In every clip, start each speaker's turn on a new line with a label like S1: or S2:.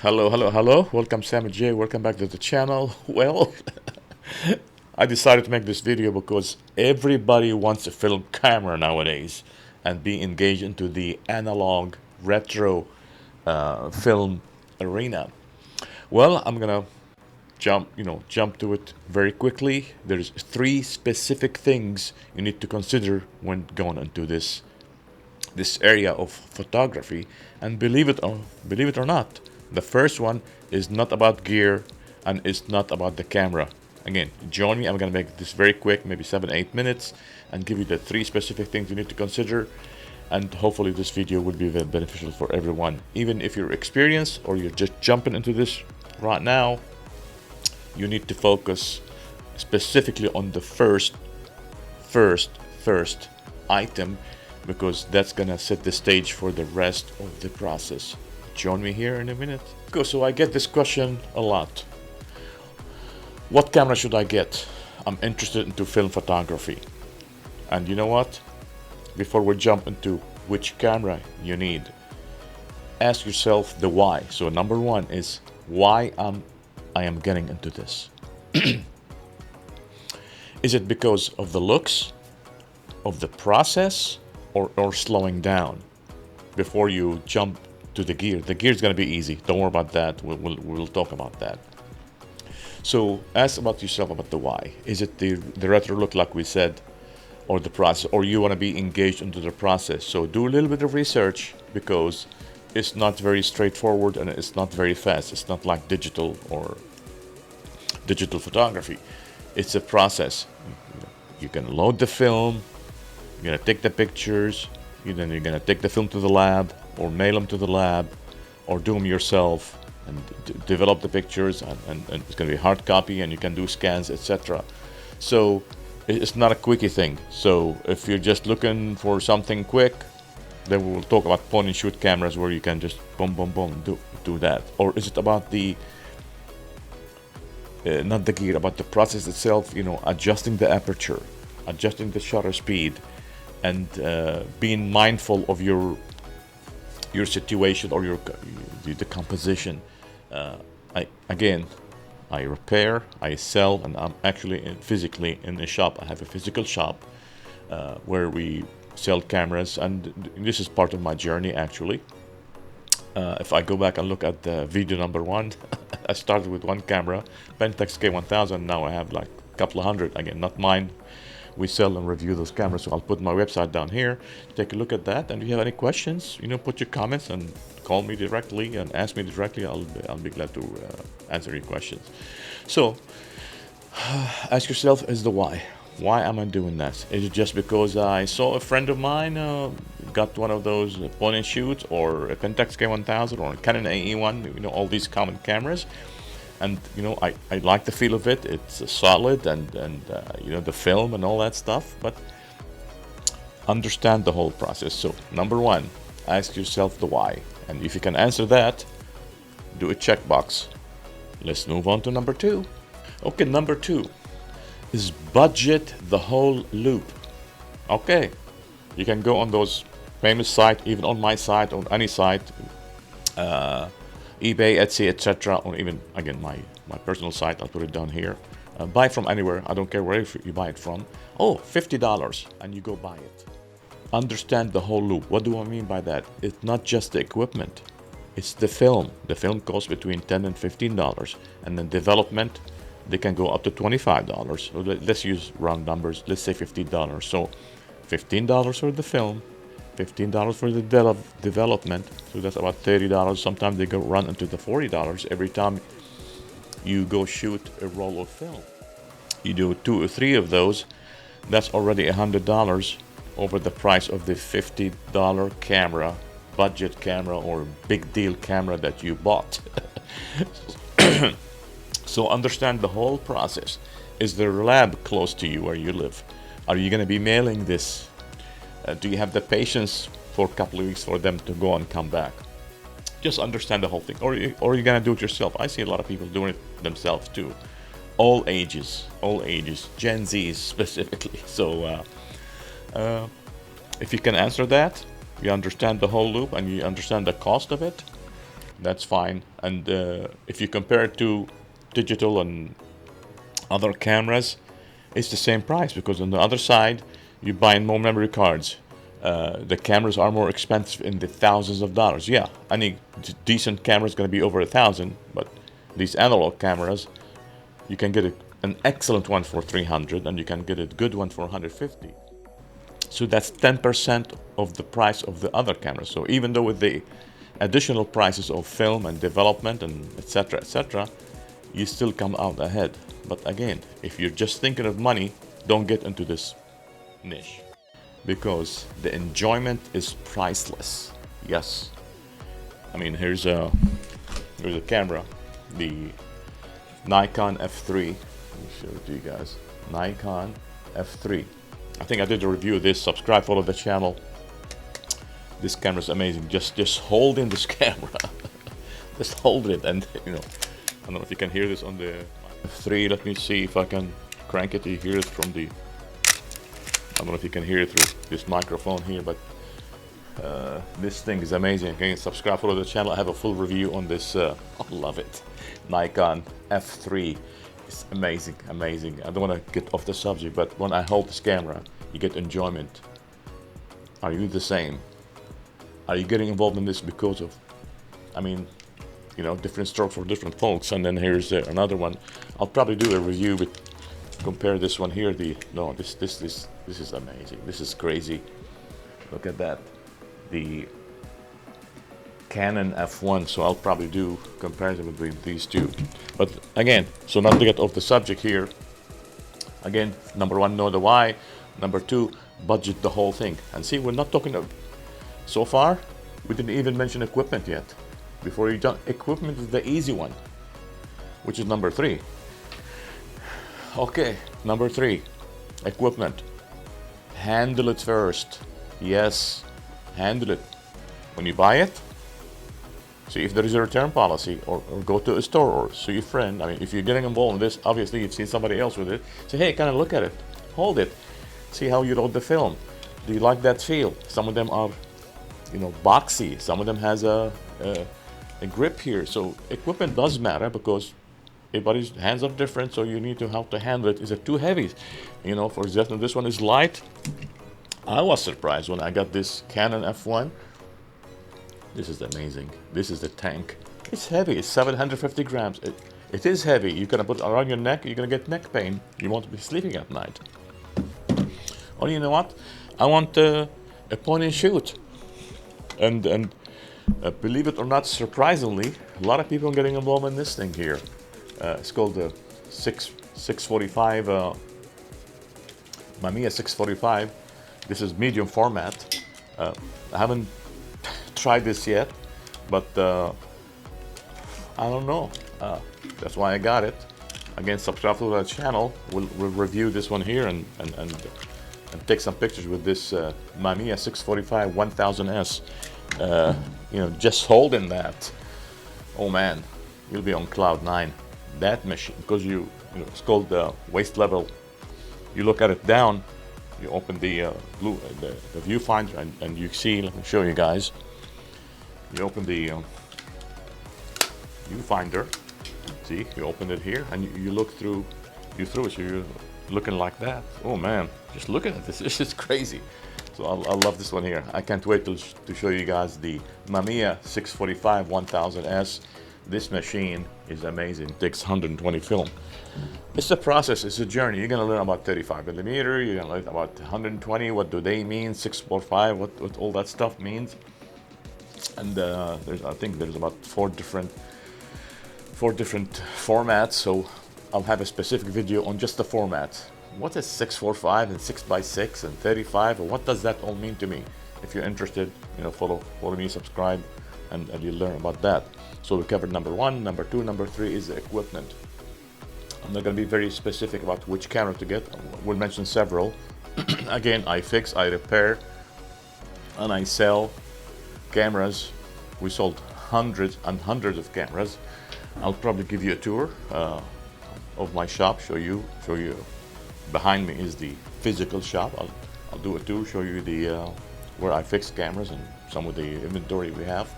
S1: Hello. Welcome, Sam and Jay. Welcome back to the channel. Well, I decided to make this video because everybody wants a film camera nowadays and be engaged into the analog retro film arena. Well, I'm gonna jump to it very quickly. There's three specific things you need to consider when going into this area of photography. And believe it or not, the first one is not about gear and it's not about the camera. Again, join me. I'm gonna make this very quick, maybe 7-8 minutes, and give you the three specific things you need to consider. And hopefully this video will be very beneficial for everyone, even if you're experienced or you're just jumping into this right now. You need to focus specifically on the first item, because that's gonna set the stage for the rest of the process. Join me here in a minute. So I get this question a lot. What camera should I get? I'm interested into film photography. And you know what? Before we jump into which camera you need, ask yourself the why. So number one is why I am getting into this. Is it because of the looks, of the process, or slowing down? Before you jump to the gear is going to be easy. Don't worry about that. We'll talk about that. So ask about yourself about the why. Is it the retro look, like we said, or the process, or you want to be engaged into the process? So do a little bit of research, because it's not very straightforward and it's not very fast. It's not like digital or digital photography. It's a process. You can load the film, you're gonna take the pictures, then you're gonna take the film to the lab, or mail them to the lab, or do them yourself and develop the pictures, and it's gonna be hard copy, and you can do scans, etc. So it's not a quickie thing. So if you're just looking for something quick, then we'll talk about point and shoot cameras where you can just boom do that. Or is it about the not the gear, about the process itself, adjusting the aperture, adjusting the shutter speed, and being mindful of your situation or the composition. I repair, I sell, and I'm actually physically in a shop. I have a physical shop where we sell cameras, and this is part of my journey actually. If I go back and look at the video number one, I started with one camera, Pentax K1000. Now I have like a couple of hundred. Again, not mine. We sell and review those cameras, so I'll put my website down here. Take a look at that, and if you have any questions, put your comments and call me directly and ask me directly. I'll be glad to answer your questions. So ask yourself, is the why. Why am I doing that? Is it just because I saw a friend of mine got one of those point and shoot, or a Pentax K1000, or a Canon AE1, all these common cameras, and I like the feel of it. It's solid, and the film and all that stuff, but understand the whole process. So number one, ask yourself the why, and if you can answer that, do a checkbox. Let's move on to number two. Okay, number two is budget the whole loop. Okay, you can go on those famous sites, even on my site, on any site, eBay, Etsy, etc., or even, again, my personal site. I'll put it down here. Buy from anywhere. I don't care where you buy it from. Oh, $50, and you go buy it. Understand the whole loop. What do I mean by that? It's not just the equipment. It's the film. The film costs between $10 and $15, and then development, they can go up to $25. So let's use round numbers. Let's say $50. So $15 for the film, $15 for the development. So that's about $30. Sometimes they go run into the $40 every time you go shoot a roll of film. You do 2 or 3 of those, that's already $100 over the price of the $50 camera, budget camera, or big deal camera that you bought. So understand the whole process. Is there a lab close to you where you live? Are you going to be mailing this? Do you have the patience for a couple of weeks for them to go and come back? Just understand the whole thing. Or you're going to do it yourself. I see a lot of people doing it themselves too. All ages, Gen Zs specifically. So if you can answer that, you understand the whole loop, and you understand the cost of it, That's fine. And if you compare it to digital and other cameras, it's the same price, because on the other side you're buying more memory cards. The cameras are more expensive, in the thousands of dollars. Yeah, any decent camera is going to be over 1,000, but these analog cameras, you can get an excellent one for 300, and you can get a good one for 150. So that's 10% of the price of the other cameras. So even though with the additional prices of film and development and etc., you still come out ahead. But again, if you're just thinking of money, don't get into this niche, because the enjoyment is priceless. Yes, I mean, here's a camera, the Nikon F3. Let me show it to you guys. Nikon F3. I think I did a review of this. Subscribe, follow the channel. This camera is amazing. Just holding this camera, just hold it, and you know, I don't know if you can hear this on the F3. Let me see if I can crank it. You hear it from the, I don't know if you can hear it through this microphone here, but this thing is amazing. Again, subscribe, follow the channel. I have a full review on this. I love it. Nikon F3. It's amazing, amazing. I don't want to get off the subject, but when I hold this camera, you get enjoyment. Are you the same? Are you getting involved in this because of, I mean, you know, different strokes for different folks? And then here's another one. I'll probably do a review with, compare this one here. This is amazing. This is crazy. Look at that. The Canon F1. So I'll probably do comparison between these two. But again, so not to get off the subject here. Again, number one, know the why. Number two, budget the whole thing. And see, we're not talking of, so far, we didn't even mention equipment yet. Before you jump, equipment is the easy one, which is number three. Okay, number three, equipment. Handle it first. Yes, handle it. When you buy it, see if there is a return policy, or go to a store or see your friend. I mean, if you're getting involved in this, obviously you've seen somebody else with it. Say, hey, kind of look at it, hold it, see how you load the film. Do you like that feel? Some of them are, you know, boxy. Some of them has a grip here. So equipment does matter, because everybody's hands are different. So you need to how to handle it. Is it too heavy? You know, for example, this one is light. I was surprised when I got this Canon F1. This is amazing. This is the tank. It's heavy. It's 750 grams. It is heavy. You're gonna put it around your neck. You're gonna get neck pain. You won't be sleeping at night. Or you know what? I want a point and shoot. And believe it or not, surprisingly, a lot of people are getting involved in this thing here. It's called the 645 Mamiya 645. This is medium format. I haven't tried this yet, but I don't know. That's why I got it. Again, subscribe to the channel. We'll review this one here and take some pictures with this Mamiya 645 1000S. You know, just holding that, oh man, you'll be on cloud nine. That machine, because you know, it's called the waist level. You look at it down, you open the viewfinder, and you see. Let me show you guys. You open the viewfinder. See, you open it here, and you look through. You through it, so you're looking like that. Oh man, just look at it. This is crazy. So I love this one here. I can't wait to show you guys the Mamiya 645 1000S. This machine is amazing. It takes 120 film. It's a process. It's a journey. You're gonna learn about 35mm. You're gonna learn about 120. What do they mean? 645. What all that stuff means. And I think there's about four different formats. So I'll have a specific video on just the format. What is 645 and 6x6 and 35, and what does that all mean to me? If you're interested, you know, follow me, subscribe, and you'll learn about that. So we covered number one, number two, number three is the equipment. I'm not going to be very specific about which camera to get. We'll mention several. Again, I fix, I repair, and I sell cameras. We sold hundreds and hundreds of cameras. I'll probably give you a tour of my shop, show you. Behind me is the physical shop. I'll do a tour, show you the where I fix cameras and some of the inventory we have.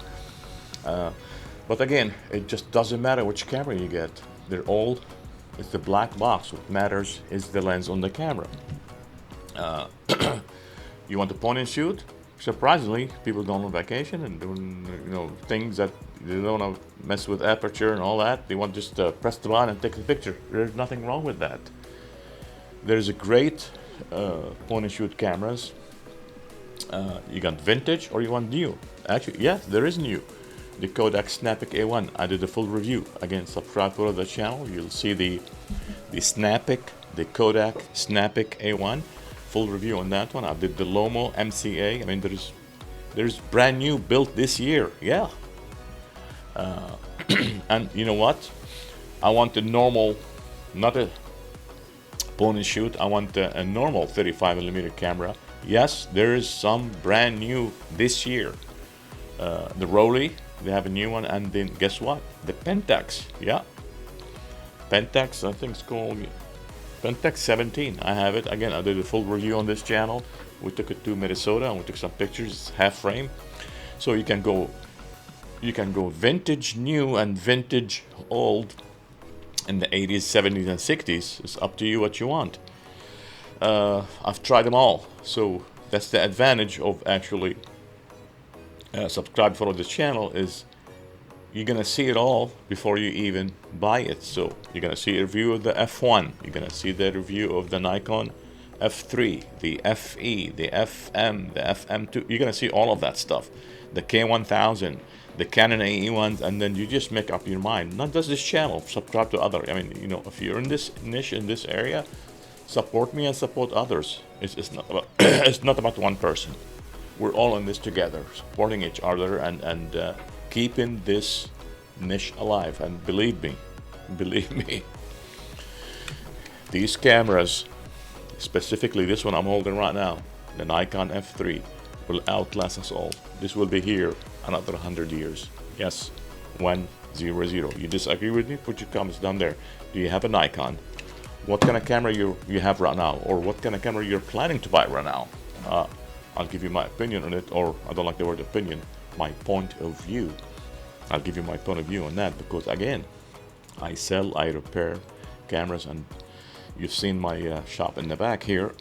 S1: But again, it just doesn't matter which camera you get. They're all, it's the black box. What matters is the lens on the camera. You want to point and shoot? Surprisingly, people going on vacation and doing, things that they don't want to mess with aperture and all that. They want just to press the button and take the picture. There's nothing wrong with that. There's a great point and shoot cameras. You got vintage or you want new? Actually, yes, there is new. The Kodak Snappic A1. I did a full review. Again, subscribe to the channel. You'll see the Snappic, the Kodak Snappic A1. Full review on that one. I did the Lomo MCA. I mean, there's brand new built this year. Yeah. And you know what? I want a normal, not a point and shoot. I want a normal 35mm camera. Yes, there is some brand new this year. The Rolly, they have a new one, and then guess what? The Pentax, yeah. Pentax, I think it's called Pentax 17. I have it. Again, I did a full review on this channel. We took it to Minnesota and we took some pictures, half frame. So you can go vintage new and vintage old in the 80s, 70s, and 60s. It's up to you what you want. I've tried them all. So that's the advantage of actually subscribe, follow this channel, is you're gonna see it all before you even buy it. So you're gonna see a review of the F1, you're gonna see the review of the Nikon F3, the FE, the FM, the FM2. You're gonna see all of that stuff, the K1000, the Canon AE1s, and then you just make up your mind. Not just this channel, subscribe to other. I mean, if you're in this niche, in this area, support me and support others. It's not about it's not about one person. We're all in this together, supporting each other and keeping this niche alive. And believe me, these cameras, specifically this one I'm holding right now, the Nikon F3, will outlast us all. This will be here another 100 years. Yes, 100. You disagree with me? Put your comments down there. Do you have a Nikon? What kind of camera you have right now, or what kind of camera you're planning to buy right now? I'll give you my opinion on it, or I don't like the word opinion, my point of view. I'll give you my point of view on that, because again, I sell, I repair cameras, and you've seen my shop in the back here.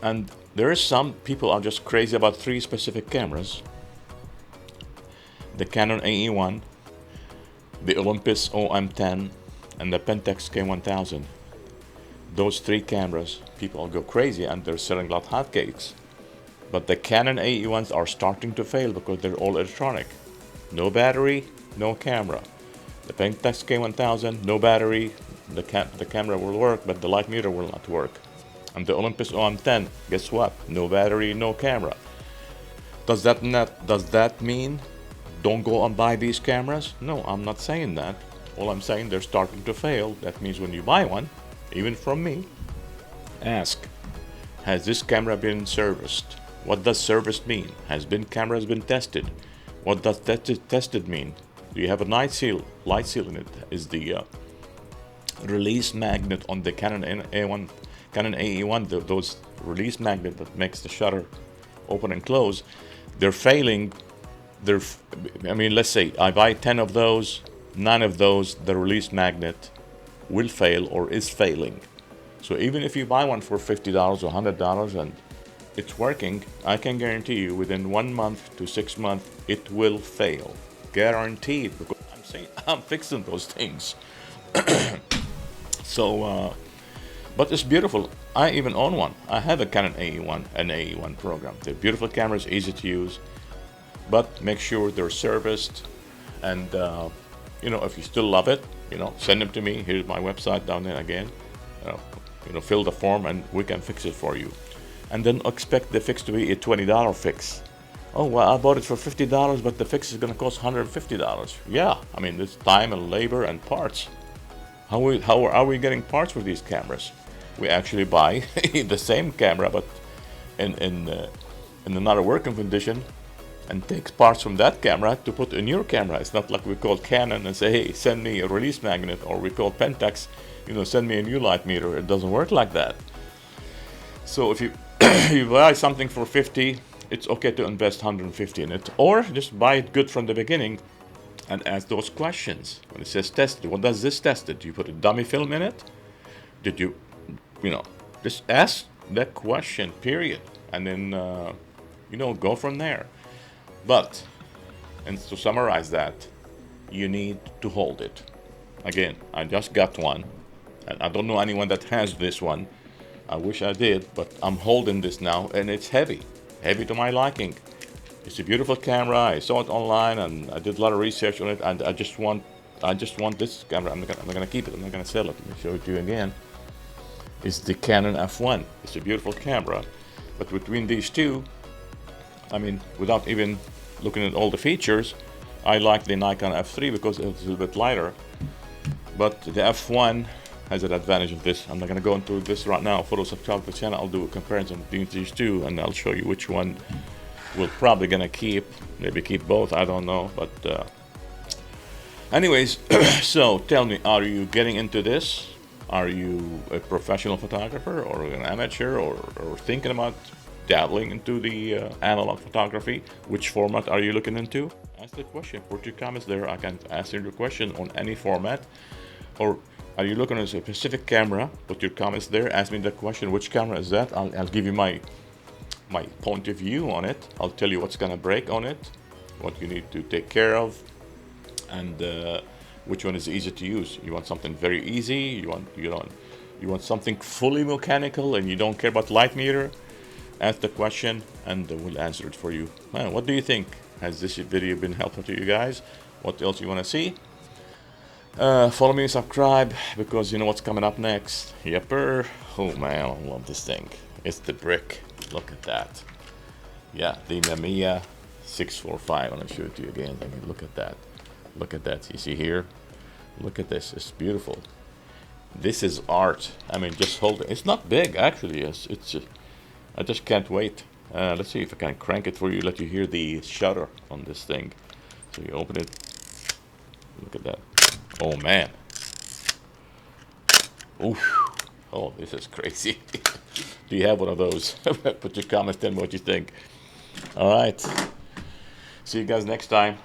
S1: And there is some people are just crazy about 3 specific cameras: the Canon AE1, the Olympus OM10, and the Pentax K1000. Those 3 cameras, people go crazy and they're selling a lot of hotcakes. But the Canon AE1s are starting to fail because they're all electronic. No battery, no camera. The Pentax K1000, no battery, the camera will work, but the light meter will not work. And the Olympus OM10, guess what? No battery, no camera. Does that mean don't go and buy these cameras? No, I'm not saying that. All I'm saying, they're starting to fail. That means when you buy one, even from me, ask, has this camera been serviced? What does serviced mean? Cameras been tested? What does tested mean? Do you have a light seal in it? Is the release magnet on the Canon AE1, those release magnet that makes the shutter open and close, they're failing. Let's say I buy 10 of those, 9 of those, the release magnet will fail or is failing. So even if you buy one for $50 or $100 and it's working, I can guarantee you within 1 month to 6 months it will fail, guaranteed, because I'm fixing those things. So but it's beautiful. I even own one. I have a Canon AE1, an AE1 program. They're beautiful cameras, easy to use, but make sure they're serviced. And if you still love it, send them to me. Here's my website down there again. Fill the form and we can fix it for you. And then expect the fix to be a $20 fix. Oh, well, I bought it for $50, but the fix is going to cost $150. Yeah, it's time and labor and parts. How are we getting parts for these cameras? We actually buy the same camera, but in another working condition, and takes parts from that camera to put in your camera. It's not like we call Canon and say, hey, send me a release magnet, or we call Pentax, send me a new light meter. It doesn't work like that. So if you you buy something for $50, it's okay to invest 150 in it, or just buy it good from the beginning and ask those questions. When it says tested, what does this tested? Do you put a dummy film in it? Did you, just ask that question, period. And then, go from there. But, and to summarize that, you need to hold it. Again, I just got one, and I don't know anyone that has this one. I wish I did, but I'm holding this now, and it's heavy to my liking. It's a beautiful camera. I saw it online, and I did a lot of research on it, and I just want this camera. I'm not gonna keep it. I'm not gonna sell it. Let me show it to you again. It's the Canon F1. It's a beautiful camera, but between these two, I mean, without even looking at all the features, I like the Nikon F3 because it's a little bit lighter. But the F1 has an advantage of this. I'm not going to go into this right now. For those subscribe to the channel, I'll do a comparison between these two, and I'll show you which one we're probably going to keep. Maybe keep both, I don't know. But anyways, so tell me, are you getting into this? Are you a professional photographer or an amateur, or thinking about dabbling into the analog photography? Which format are you looking into? Ask the question. Put your comments there. I can answer your question on any format. Or are you looking at a specific camera? Put your comments there. Ask me the question. Which camera is that? I'll give you my point of view on it. I'll tell you what's gonna break on it, what you need to take care of, and which one is easy to use. You want something very easy. You want something fully mechanical, and you don't care about light meter. Ask the question, and we'll answer it for you. Man, what do you think? Has this video been helpful to you guys? What else you want to see? Follow me and subscribe, because you know what's coming up next. Yepper. Oh man, I love this thing. It's the brick. Look at that. Yeah, the Mamiya 645. I'm going to show it to you again. I mean, look at that. Look at that. You see here? Look at this. It's beautiful. This is art. I mean, just hold it. It's not big, actually. It's I just can't wait. Let's see if I can crank it for you, let you hear the shutter on this thing. So you open it. Look at that. Oh man. Oof. Oh, this is crazy. Do you have one of those? Put your comments, tell me what you think. All right. See you guys next time.